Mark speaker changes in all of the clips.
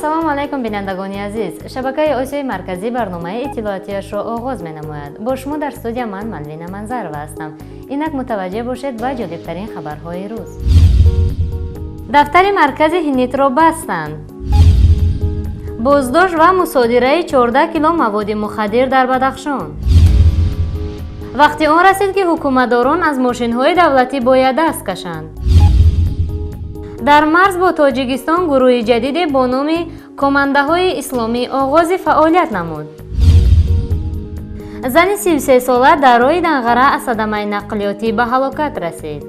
Speaker 1: ассалому алайкум бинандагони азиз. шабакаи осиёи марказӣ барномаи иттилоотиашро оғоз менамояд. Бо шумо дар студия ман Малвина Манзарова ҳастам. Инак мутаваҷҷеҳ бошед ба ҷолибтарин хабарҳои рӯз. Дафтари маркази ҳинитро бастанд. боздошт ва мусодираи 14 кило маводи мухаддир дар Бадахшон. вақти он расид ки ҳукуматдорон аз мошинҳои давлатӣ бояд даст кашанд. дар марз бо Тоҷикистон гурӯҳи ҷадиде бо номи Командаҳои исломӣ оғози фаъолият намуд. зани 33 сола дар роҳи Данғара аз садамаи нақлиётӣ ба ҳалокат расид.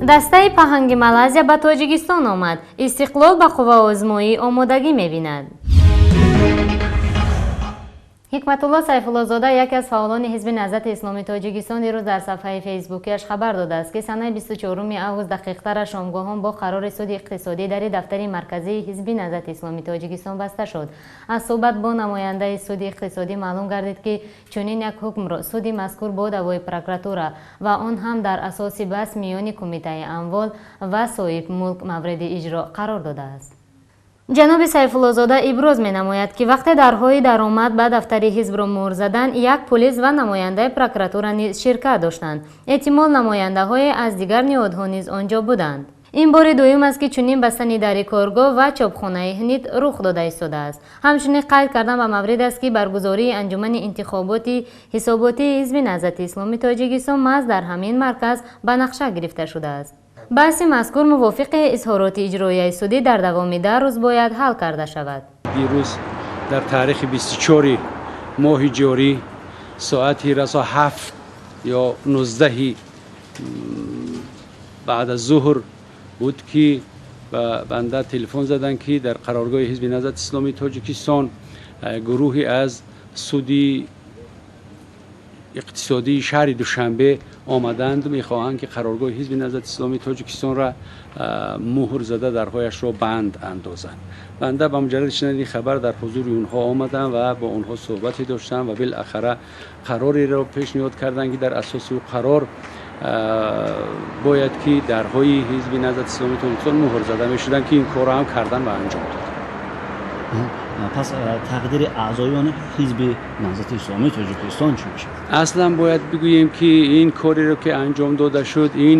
Speaker 1: дастаи паҳанги Малайзия ба Тоҷикистон омад. Истиқлол ба қувваозмоӣ омодагӣ мебинад. ҳикматулло Сайфуллозода, яке аз фаъолони ҳизби Наҳзати Исломии Тоҷикистон, дирӯз дар сафҳаи фейсбукиаш хабар додааст, ки санаи 24 август дақиқтара шомгоҳон бо қарори суди иқтисодӣ дари дафтари марказии ҳизби Наҳзати Исломии Тоҷикистон баста шуд. аз суҳбат бо намояндаи суди иқтисодӣ маълум гардид, ки чунин як ҳукмро суди мазкур бо давои прокуратура ва он ҳам дар асоси баҳс миёни Кумитаи амвол ва соҳибмулк мавриди иҷро қарор додааст. ҷаноби Сайфуллозода иброз менамояд, ки вақте дарҳои даромад ба дафтари ҳизбро муҳр заданд, як пулис ва намояндаи прокуратура низ ширкат доштанд. эҳтимол намояндаҳое аз дигар ниҳодҳо низ он ҷо буданд. ин бори дуюм аст, ки чунин бастани дари коргоҳ ва чопхонаи ҳинит рух дода истодааст. ҳамчунин қайд кардан ба маврид аст, ки баргузории анҷумани интихоботи ҳисоботии ҳизби Наҳзати Исломии Тоҷикистон маҳз дар ҳамин марказ ба нақша гирифта шудааст. баҳси мазкур мувофиқи изҳороти иҷроияи судӣ дар давоми 10 рӯз бояд ҳал карда шавад.
Speaker 2: дирӯз дар таърихи 24 моҳи ҷорӣ соати расо 7 ё 19 баъд аз зуҳр буд, ки ба банда телефон заданд, ки дар қароргоҳи ҳизби Наҳзати Исломии Тоҷикистон гурӯҳи аз суди иқтисодии шаҳри Душанбе омаданд, мехоҳанд, ки қароргоҳи ҳизби Наҳзати Исломии Тоҷикистонро муҳр зада дарҳояшро банд андозанд. банда ба муҷарради шунавидани хабар дар ҳузури онҳо омадам ва бо онҳо суҳбате доштам ва билахара қарореро пешниҳод карданд, ки дар асоси ӯ қарор бояд ки дарҳои ҳизби Наҳзати Исломии Тоҷикистон муҳр зада мешуданд, ки ин корро ҳам кардан ва анҷом доданд.
Speaker 3: пас тақдири аъзоёни ҳизби Наҳзати Исломии Тоҷикистон чӣ мешавад?
Speaker 2: аслан бояд бигӯем, ки ин кореро ки анҷом дода шуд, ин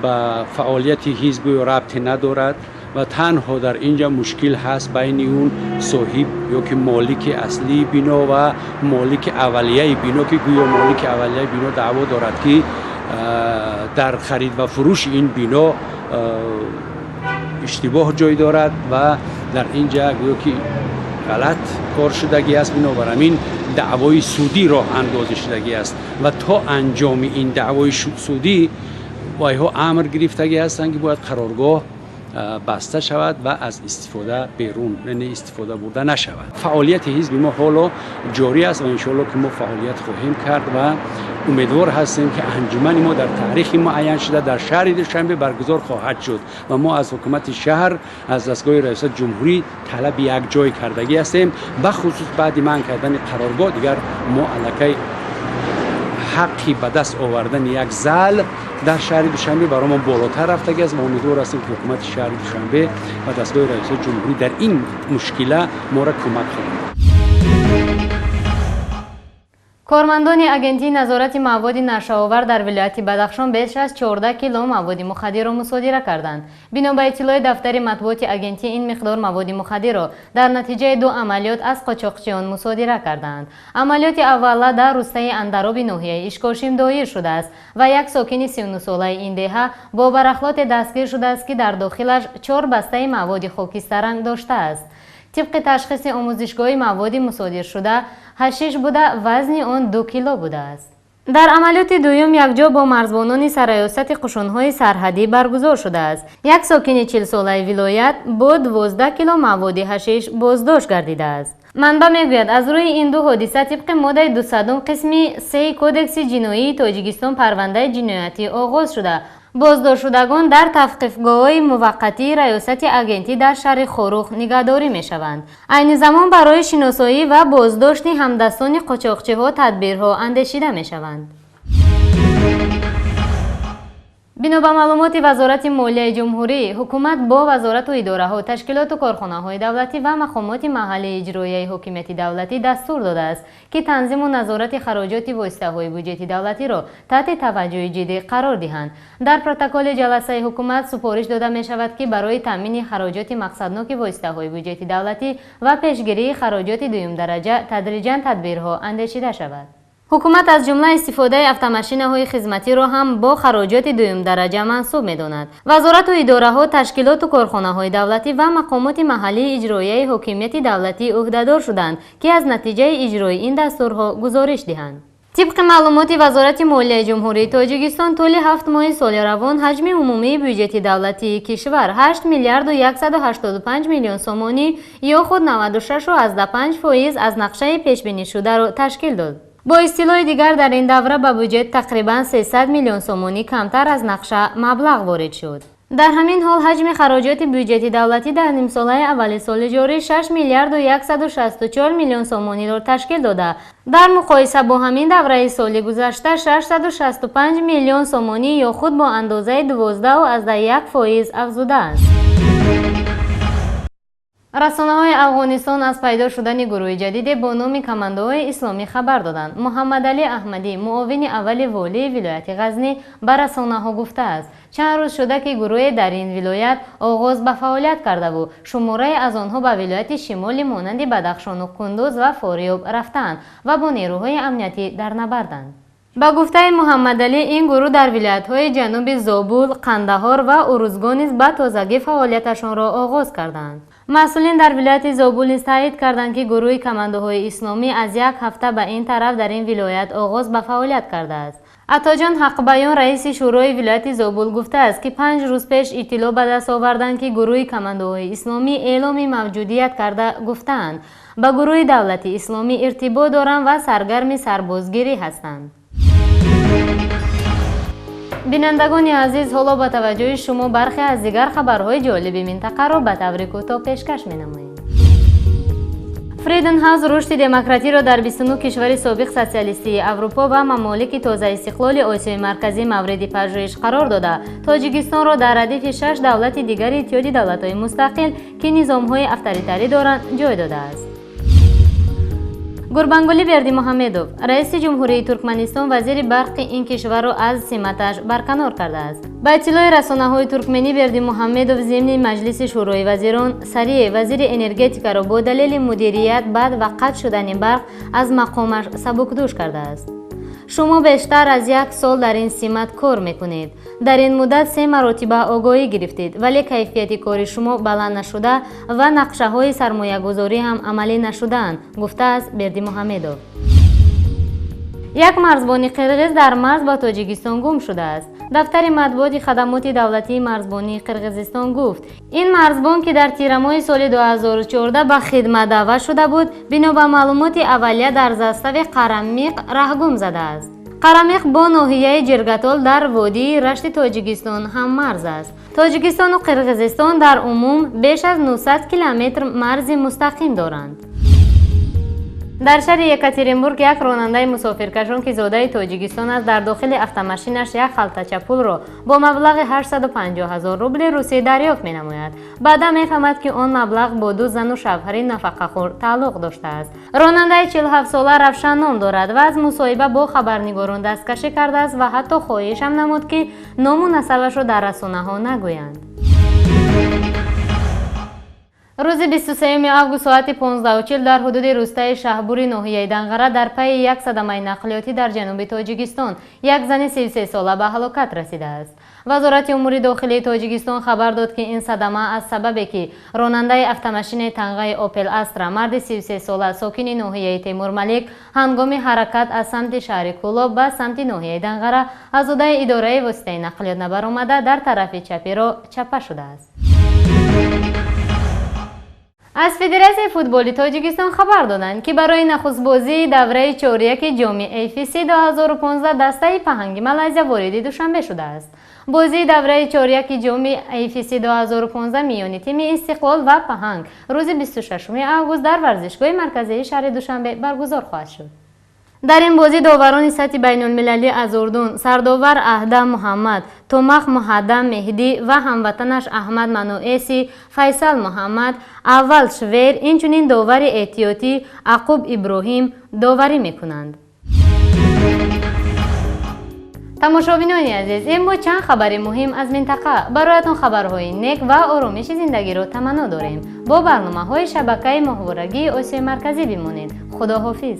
Speaker 2: ба фаъолияти ҳизб рабте надорад ва танҳо дар инҷа мушкил ҳаст байни он соҳиб ёки молики аслии бино ва молики аввалияи бино, ки гӯё молики аввалияи бино даъво дорад, ки дар харид ва фурӯши ин бино иштибоҳ ҷой дорад ва дар инҷа гӯё ки ғалат кор шудагӣ аст. бинобар ҳамин даъвои судӣ роҳ андозӣ шудагӣ аст ва то анҷоми ин даъвои судӣ вайҳо амр гирифтагӣ ҳастанд, ки бояд қароргоҳ баста шавад ва аз истифода берун, яъне истифода бурда нашавад. фаъолияти ҳизби мо ҳоло ҷорӣ аст ва иншоалло ки мо фаъолият хоҳем кард ва умедвор ҳастем, ки анҷумани мо дар таърихи муайян шуда дар шаҳри Душанбе баргузор хоҳад шуд ва мо аз ҳукумати шаҳр, аз дастгоҳи раисат ҷумҳурӣ талаби якҷой кардагӣ ҳастем. бахусус баъди манъ кардани қароргоҳ дигар мо аллакай ҳаққи ба даст овардани як зал дар шаҳри Душанбе баромон болотар рафтагӣ аст ва умедвор ҳастем, ки ҳукумати шаҳри Душанбе ва дастгоҳи раисат ҷумҳурӣ дар ин мушкила моро кӯмак хоҳанд.
Speaker 1: кормандони агентии назорати маводи нашаовар дар вилояти Бадахшон беш аз 14 кило маводи мухаддирро мусодира карданд. бино ба иттилои дафтари матбуоти агентӣ, ин миқдор маводи мухаддирро дар натиҷаи 2 амалиёт аз қочоқчиён мусодира карданд. амалиёти аввала дар рӯстаи Андароби ноҳияи Ишкошим доир шудааст ва як сокини 39 солаи ин деҳа бо барахлоте дастгир шудааст, ки дар дохилаш 4 бастаи маводи хокистаранг доштааст. тибқи ташхиси омӯзишгоҳи маводи мусодиршуда ҳашиш буда, вазни он 2 кило будааст. дар амалиёти дуюм якҷо бо марзбонони сараёсати қушунҳои сарҳадӣ баргузор шудааст. як сокини 40 солаи вилоят бо 12 кило маводи ҳашиш боздошт гардидааст. манба мегӯяд, аз рӯи ин ду ҳодиса тибқи моддаи 200 қисми 3 кодекси ҷиноии Тоҷикистон парвандаи ҷиноятӣ оғоз шуда, боздоштшудагон дар тавқифгоҳҳои муваққатии раёсати агентӣ дар шаҳри Хорух нигаҳдорӣ мешаванд. айни замон барои шиносоӣ ва боздошти ҳамдастони қочоқчиҳо тадбирҳо андешида мешаванд. бино ба маълумоти вазорати молияи ҷумҳурӣ, ҳукумат бо вазорату идораҳо, ташкилоту корхонаҳои давлатӣ ва мақомоти маҳаллии иҷроияи ҳокимияти давлатӣ дастур додааст, ки танзиму назорати хароҷоти воситаҳои бюҷети давлатиро таҳти таваҷҷӯҳи ҷиддӣ қарор диҳанд. Дар протоколи ҷаласаи ҳукумат супориш дода мешавад, ки барои таъмини хароҷоти мақсадноки воситаҳои бюҷети давлатӣ ва пешгирии хароҷоти дуюмдараҷа тадриҷан тадбирҳо андешида шавад. ҳукумат аз ҷумла истифодаи автомашинаҳои хизматиро ҳам бо хароҷоти дуюмдараҷа мансуб медонад. Вазорату идораҳо, ташкилоту корхонаҳои давлатӣ ва мақомоти маҳаллии иҷроияи ҳокимияти давлатӣ ӯҳдадор шуданд, ки аз натиҷаи иҷрои ин дастурҳо гузориш диҳанд. тибқи маълумоти вазорати молияи ҷумҳурӣ, Тоҷикистон толи 7 моҳи соли равон ҳаҷми умумии бюҷети давлатии кишвар 8 миллиарду 185 миллион сомонӣ ё худ 96.5% аз нақшаи пешбинишударо ташкил дод. бо истилоҳи дигар, дар ин давра ба бюҷет тақрибан 300 миллион сомонӣ камтар аз нақша маблағ ворид шуд. дар ҳамин ҳол ҳаҷми хароҷоти бюҷети давлатӣ дар нимсолаи аввали соли ҷорӣ 6 миллиарду 164 миллион сомониро ташкил дода, дар муқоиса бо ҳамин давраи соли гузашта 665 миллион сомонӣ ё худ бо андозаи 12.1% афзудааст. расонаҳои Афғонистон аз пайдо шудани гурӯҳи ҷадиде бо номи Командоҳои исломӣ хабар доданд. Муҳаммадалӣ Аҳмадӣ, муовини аввали волии вилояти Ғазнӣ, ба расонаҳо гуфтааст: чанд рӯз шуда, ки гурӯҳе дар ин вилоят оғоз ба фаъолият кардаву шуморае аз онҳо ба вилояти шимолӣ монанди Бадахшону Кундуз ва Фориёб рафтаанд ва бо нерӯҳои амниятӣ дар набарданд. ба гуфтаи Муҳаммадалӣ, ин гурӯҳ дар вилоятҳои ҷануби Зобул, Қандаҳор ва Урузгон низ ба тозагӣ фаъолияташонро оғоз карданд. масъулин дар вилояти Зобул низ таъкид карданд, ки гурӯҳи Командоҳои исломӣ аз як ҳафта ба ин тараф дар ин вилоят оғоз ба фаъолият кардааст. Атоҷон Ҳақбаён, раиси шӯрои вилояти Зобул, гуфтааст, ки 5 рӯз пеш иттилоъ ба даст оварданд, ки гурӯҳи Командоҳои исломӣ эъломи мавҷудият карда гуфтаанд ба гурӯҳи давлати исломӣ иртибот доранд ва саргарми сарбозгирӣ ҳастанд. бинандагони азиз, ҳоло ба таваҷҷӯҳи шумо бархе аз дигар хабарҳои ҷолиби минтақаро ба таври кӯтоҳ пешкаш менамоем. Фриден Ҳауз рушди демократиро дар 29 кишвари собиқ социалистии Аврупо ва мамолики тозаистиқлоли Осиёи Марказӣ мавриди пажӯҳиш қарор дода, Тоҷикистонро дар радифи 6 давлати дигари Иттиҳоди давлатҳои мустақил, ки низомҳои авторитарӣ доранд, ҷой додааст. Гурбангулӣ Бердимуҳамедов, раиси ҷумҳурии Туркманистон, вазири барқи ин кишварро аз симаташ барканор кардааст. ба иттилои расонаҳои туркменӣ, Бердимуҳамедов зимни маҷлиси шӯрои вазирон Сариев, вазири энергетикаро бо далели мудирият баъд ва қатъ шудани барқ аз мақомаш сабукдӯш кардааст. шумо бештар аз 1 сол дар ин симат кор мекунед. дар ин муддат 3 маротиба огоҳӣ гирифтед, вале кайфияти кори шумо баланд нашуда ва нақшаҳои сармоягузорӣ ҳам амалӣ нашудаанд, гуфтааст Бердимуҳамедов. як марзбони қирғиз дар марз ба Тоҷикистон гум шудааст. дафтари матбуоти хадамоти давлатии марзбонии Қирғизистон гуфт, ин марзбон, ки дар тирамоҳи соли 2014 ба хидмат даъват шуда буд, бино ба маълумоти аввалия дар застави Қарамиқ раҳгум задааст. Қарамиқ бо ноҳияи Ҷиргатол дар водии Рашти Тоҷикистон ҳам марз аст. Тоҷикистону Қирғизистон дар умум беш аз 900 километр марзи мустақим доранд. дар шаҳри Екатеринбург, як ронандаи мусофиркашон, ки зодаи Тоҷикистон аст, дар дохили автомашинаш як халтача пулро бо маблағи 850 000 рубли русӣ дарёфт менамояд. баъдан мефаҳмад, ки он маблағ бо 2 зану шавҳари нафақахӯр тааллуқ доштааст. ронандаи 47-сола Равшан ном дорад ва аз мусоҳиба бо хабарнигорон дасткашӣ кардааст ва ҳатто хоҳишам намуд, ки ному насабашро дар расонаҳо нагӯянд. рӯзи 23 август соати 15:40 дар ҳудуди рӯстаи Шаҳбури ноҳияи Данғара дар пайи як садамаи нақлиётӣ дар ҷануби Тоҷикистон як зани 33 сола ба ҳалокат расидааст. вазорати умури дохилии Тоҷикистон хабар дод, ки ин садама аз сабабе, ки ронандаи автомашини танғаи Opel Astra марди 33 сола сокини ноҳияи Темурмалик ҳангоми ҳаракат аз самти шаҳри Кӯлоб ба самти ноҳияи Данғара аз ӯдаи идораи воситаи нақлиёт набаромада дар тарафи чапиро чапа шудааст. аз Федератсияи футболи Тоҷикистон хабар доданд, ки барои нахустбозии давраи чорияки ҷоми AFC 2015 дастаи паҳанги Малайзия вориди Душанбе шудааст. бозии давраи чорияки ҷоми AFC 2015 миёни тими Истиқлол ва Паҳанг рӯзи 26 август дар варзишгоҳи марказии шаҳри Душанбе баргузор хоҳад шуд. дар ин бозӣ доварони сатҳи байнулмилалӣ аз Урдун сардовар Аҳдам Муҳаммад, Тумах Муҳаддам Меҳдӣ ва ҳамватанаш Аҳмад Мануэси, Файсал Муҳаммад, Аввал Швейр, инчунин довари эҳтиётӣ Ақуб Иброҳим доварӣ мекунанд. тамошобинони азиз, ин буд чанд хабари муҳим аз минтақа. бароятон хабарҳои нек ва оромиши зиндагиро таманно дорем. бо барномаҳои шабакаи моҳворагии Осиёи Марказӣ бимонед. худоҳофиз.